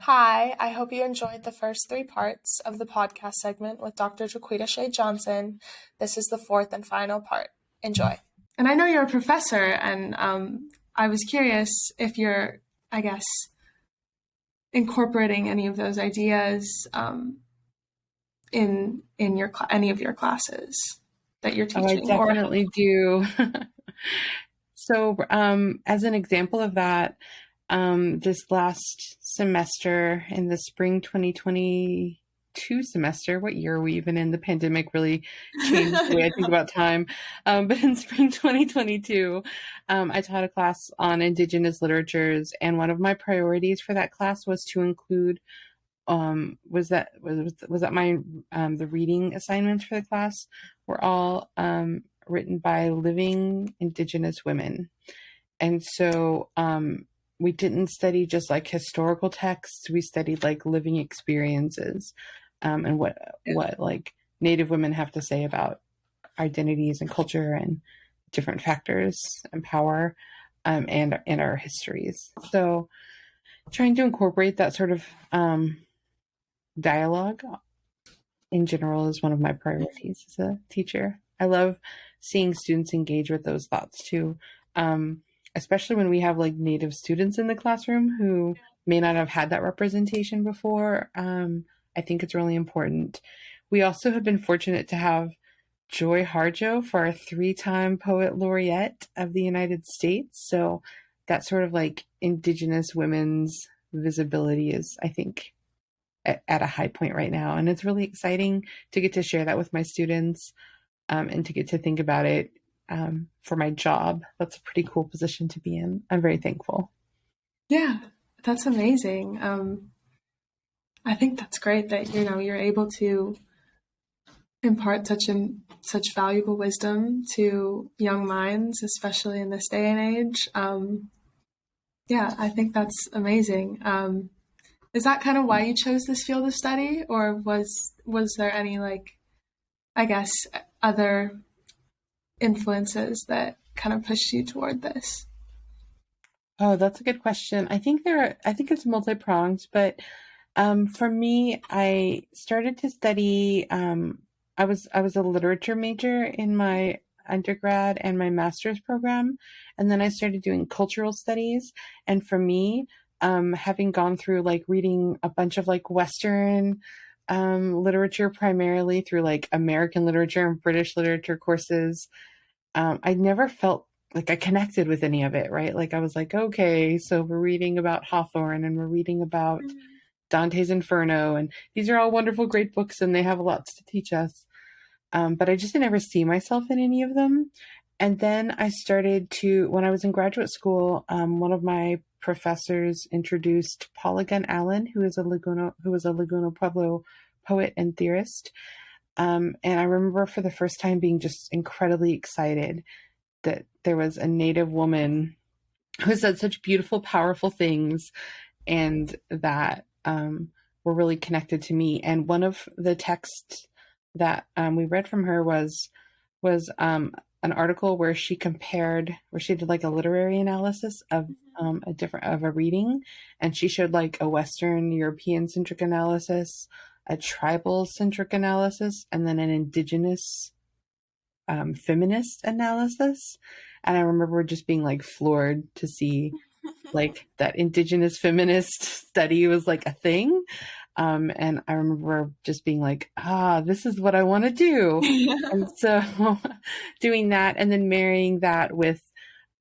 Hi, I hope you enjoyed the first three parts of the podcast segment with Dr. Jaquita Shea Johnson. This is the fourth and final part. Enjoy. And I know you're a professor, and I was curious if you're, I guess, incorporating any of those ideas in your any of your classes that you're Oh, I teaching, or definitely do. So, as an example of that, this last semester in the spring 2022 semester, what year are we even in? The pandemic really changed the way I think about time. But in spring 2022, I taught a class on Indigenous literatures, and one of my priorities for that class was to include was that my the reading assignments for the class were all written by living Indigenous women. And so we didn't study just like historical texts, we studied like living experiences, and what like Native women have to say about identities and culture and different factors and power, and our histories. So trying to incorporate that sort of dialogue in general is one of my priorities as a teacher. I love seeing students engage with those thoughts too, especially when we have like Native students in the classroom who may not have had that representation before. I think it's really important. We also have been fortunate to have Joy Harjo for our 3-time poet laureate of the United States. So that sort of like Indigenous women's visibility is, I think, at a high point right now. And it's really exciting to get to share that with my students, and to get to think about it for my job. That's a pretty cool position to be in. I'm very thankful. yeah, that's amazing. I think that's great that you're able to impart such valuable wisdom to young minds, especially in this day and age. Yeah, I think that's amazing. Is that kind of why you chose this field of study, or was there any, like, I guess, other influences that kind of pushed you toward this? Oh, that's a good question. I think it's multi-pronged, but for me, I started to study, I was a literature major in my undergrad and my master's program, and then I started doing cultural studies. And for me, having gone through like reading a bunch of like Western literature, primarily through like American literature and British literature courses, I never felt like I connected with any of it, right? Like I was like, okay, so we're reading about Hawthorne and we're reading about Dante's Inferno, and these are all wonderful, great books, and they have a lot to teach us. But I just didn't ever see myself in any of them. And then I started to, when I was in graduate school, one of my professors introduced Paula Gunn Allen, who was a Laguna Pueblo poet and theorist. And I remember for the first time being just incredibly excited that there was a Native woman who said such beautiful, powerful things, and that were really connected to me. And one of the texts that we read from her was an article where where she did like a literary analysis of a reading, and she showed like a Western European centric analysis, a tribal centric analysis, and then an indigenous feminist analysis. And I remember just being like floored to see like that indigenous feminist study was like a thing. And I remember just being like, this is what I want to do. And so doing that and then marrying that with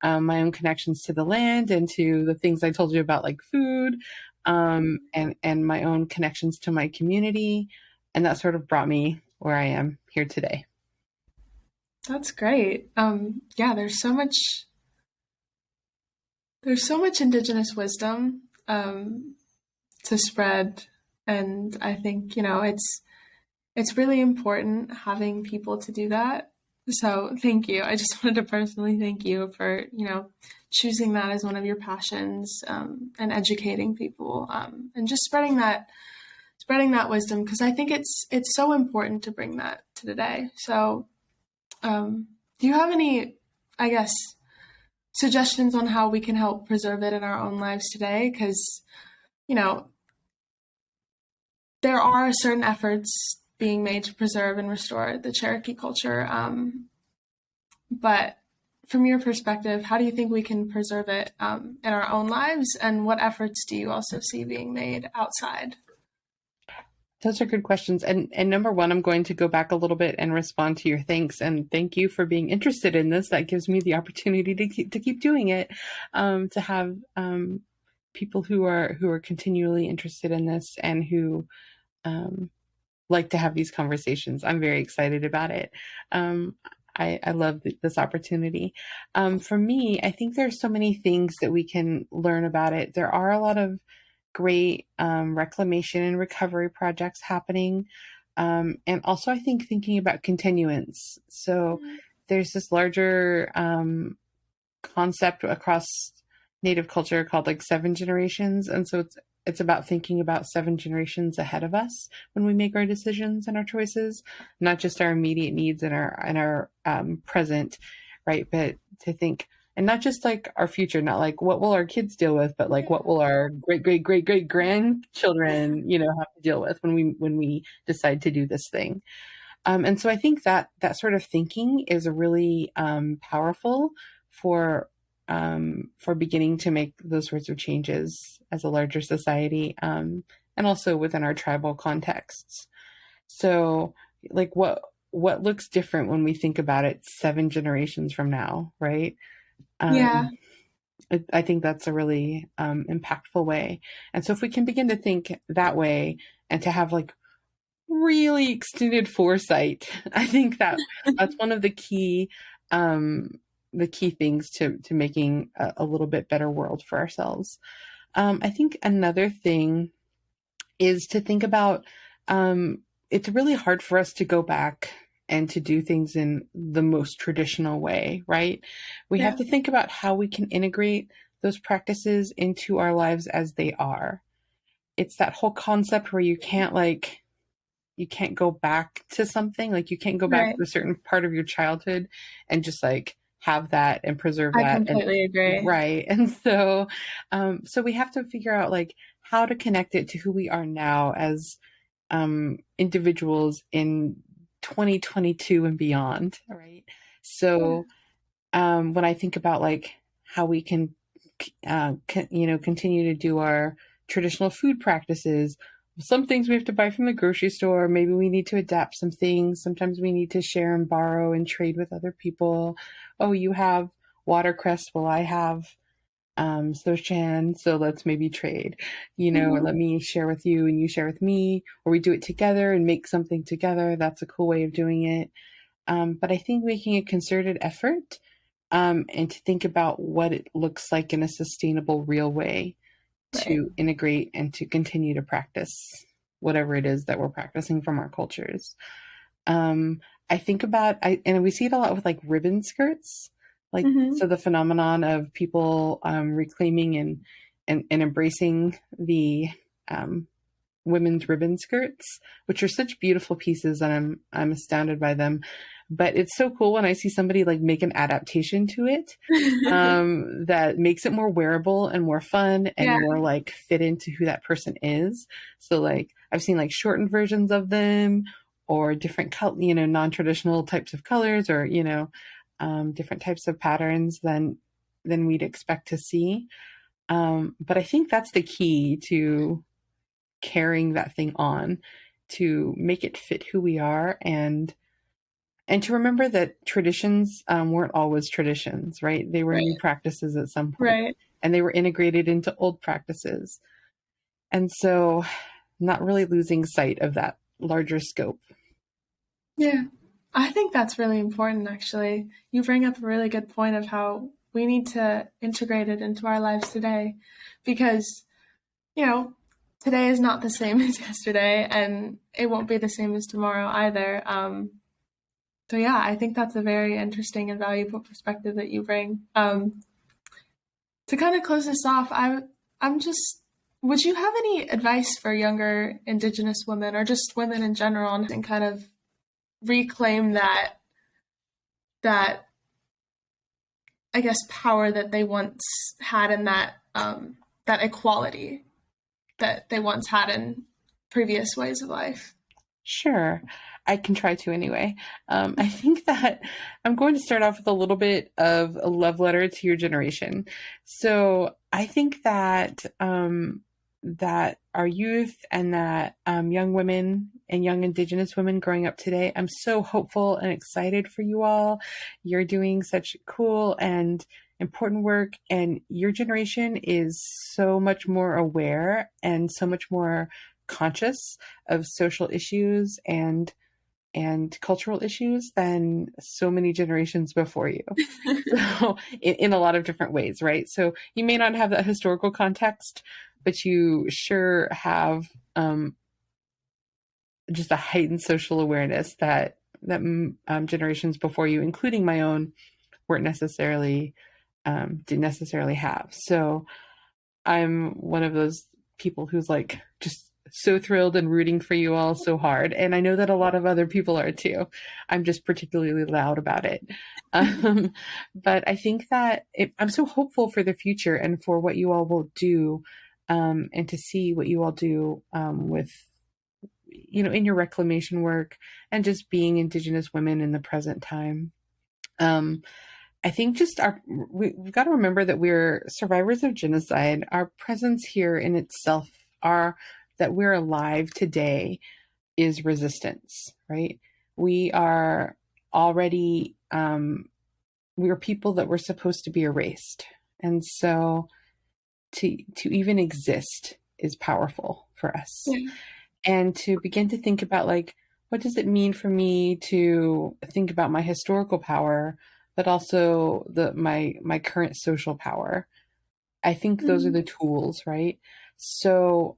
my own connections to the land and to the things I told you about, like food, and my own connections to my community. And that sort of brought me where I am here today. That's great. Yeah, there's so much Indigenous wisdom to spread, and I think it's really important having people to do that. So thank you. I just wanted to personally thank you for choosing that as one of your passions, and educating people, and just spreading that wisdom, because I think it's so important to bring that to today. So do you have any, I guess, suggestions on how we can help preserve it in our own lives today? Because, you know, there are certain efforts being made to preserve and restore the Cherokee culture. But from your perspective, how do you think we can preserve it in our own lives? And what efforts do you also see being made outside? Those are good questions. And number one, I'm going to go back a little bit and respond to your thanks. And thank you for being interested in this. That gives me the opportunity to keep doing it, to have people who are continually interested in this and who um, like to have these conversations. I'm very excited about it. Um, I love this opportunity. For me, I think there's so many things that we can learn about it. There are a lot of great reclamation and recovery projects happening. And also, I think thinking about continuance. So there's this larger concept across Native culture called like seven generations, and so it's about thinking about seven generations ahead of us when we make our decisions and our choices, not just our immediate needs and our present, right? But to think and not just like our future, not like what will our kids deal with, but like what will our great grandchildren, have to deal with when we decide to do this thing. And so I think that sort of thinking is really powerful for for beginning to make those sorts of changes as a larger society, and also within our tribal contexts. So, like, what looks different when we think about it seven generations from now, right? Yeah, Um, I think that's a really impactful way. And so, if we can begin to think that way and to have like really extended foresight. I think that's one of the key things to making a little bit better world for ourselves. I think another thing is to think about it's really hard for us to go back and to do things in the most traditional way, right? We have yeah, to think about how we can integrate those practices into our lives as they are. It's that whole concept where you can't go back to something, like you can't go back right. to a certain part of your childhood and just like have that and preserve I that. And completely agree. right. And so so we have to figure out like how to connect it to who we are now as individuals in 2022 and beyond, right? Yeah, So when I think about like how we can, continue to do our traditional food practices. Some things we have to buy from the grocery store. Maybe we need to adapt some things. Sometimes we need to share and borrow and trade with other people. Oh, you have watercress. Well, I have Sochan. So let's maybe trade, or hmm, let me share with you and you share with me, or we do it together and make something together. That's a cool way of doing it. But I think making a concerted effort and to think about what it looks like in a sustainable, real way right. to integrate and to continue to practice whatever it is that we're practicing from our cultures. Um, I think about, and we see it a lot with like ribbon skirts, like, Hmm. so the phenomenon of people reclaiming and embracing the um, women's ribbon skirts, which are such beautiful pieces, and I'm astounded by them. But it's so cool when I see somebody like make an adaptation to it that makes it more wearable and more fun and Yeah. more like fit into who that person is. So like I've seen like shortened versions of them or different color, non-traditional types of colors or different types of patterns than we'd expect to see. But I think that's the key to carrying that thing on, to make it fit who we are, and to remember that traditions weren't always traditions, right? They were new Right. practices at some point, Right. and they were integrated into old practices. And so, not really losing sight of that larger scope. Yeah. I think that's really important, actually. You bring up a really good point of how we need to integrate it into our lives today because, you know, today is not the same as yesterday and it won't be the same as tomorrow either. So, yeah, I think that's a very interesting and valuable perspective that you bring. To kind of close this off, I'm just, would you have any advice for younger Indigenous women or just women in general and kind of reclaim that I guess power that they once had in that equality that they once had previous ways of life. Sure. I can try to anyway. I think that I'm going to start off with a little bit of a love letter to your generation. So I think that that our youth and that young women and young Indigenous women growing up today, I'm so hopeful and excited for you all. You're doing such cool and important work, and your generation is so much more aware and so much more conscious of social issues and cultural issues than so many generations before you. So in a lot of different ways, right? So you may not have that historical context, but you sure have just a heightened social awareness that generations before you, including my own, weren't necessarily didn't necessarily have. So I'm one of those people who's like just so thrilled and rooting for you all so hard. And I know that a lot of other people are too. I'm just particularly loud about it. But I think that I'm so hopeful for the future and for what you all will do, and to see what you all do with, in your reclamation work and just being Indigenous women in the present time. I think just we've got to remember that we're survivors of genocide. Our presence here in itself, are that we're alive today, is resistance, right? We are already, we are people that were supposed to be erased. And so to even exist is powerful for us. Yeah. And to begin to think about, like, what does it mean for me to think about my historical power, but also my current social power? I think those are Mm. the tools, right? So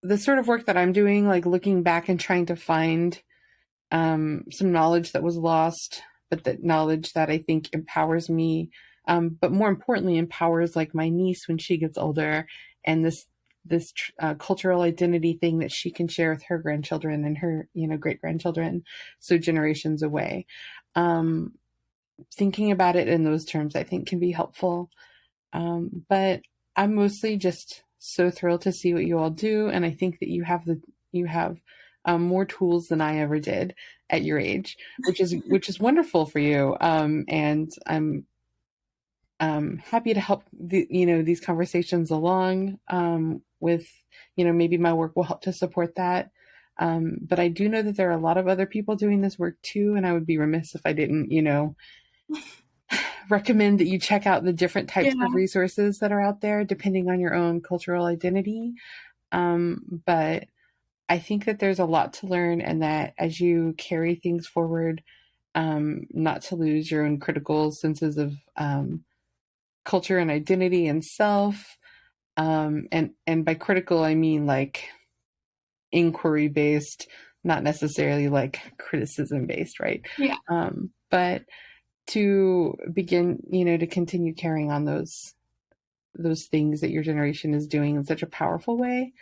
the sort of work that I'm doing, like looking back and trying to find some knowledge that was lost, but that knowledge that I think empowers me, but more importantly, empowers like my niece when she gets older, and this cultural identity thing that she can share with her grandchildren and her great grandchildren, so generations away. Thinking about it in those terms, I think, can be helpful. But I'm mostly just so thrilled to see what you all do, and I think that you have more tools than I ever did at your age, which is wonderful for you. And I'm happy to help these conversations along, with maybe my work will help to support that. But I do know that there are a lot of other people doing this work too, and I would be remiss if I didn't recommend that you check out the different types Yeah. of resources that are out there depending on your own cultural identity. But I think that there's a lot to learn, and that as you carry things forward, not to lose your own critical senses of culture and identity and self. And by critical, I mean like inquiry based, not necessarily like criticism based, right? Yeah. But to begin, to continue carrying on those things that your generation is doing in such a powerful way.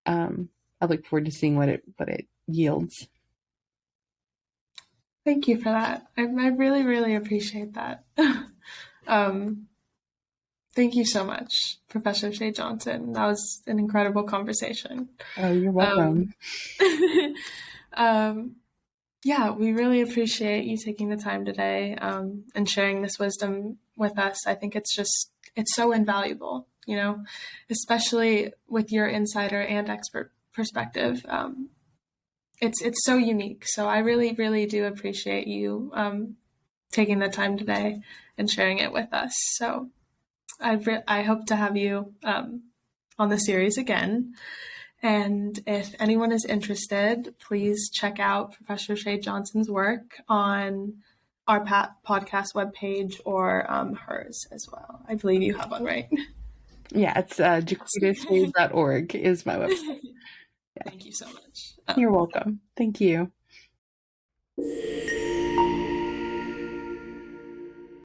I look forward to seeing what it yields. Thank you for that. I really, really appreciate that. um, Thank you so much, Professor Shay Johnson. That was an incredible conversation. Oh, you're welcome. Um, um, yeah, we really appreciate you taking the time today, and sharing this wisdom with us. I think it's so invaluable, especially with your insider and expert perspective. It's so unique. So I really, really do appreciate you taking the time today and sharing it with us. So I hope to have you on the series again. And if anyone is interested, please check out Professor Shay Johnson's work on our podcast webpage, or hers as well. I believe you have one, right? Yeah, it's jaquitaShay.org is my website. Yeah. Thank you so much. You're welcome. Thank you.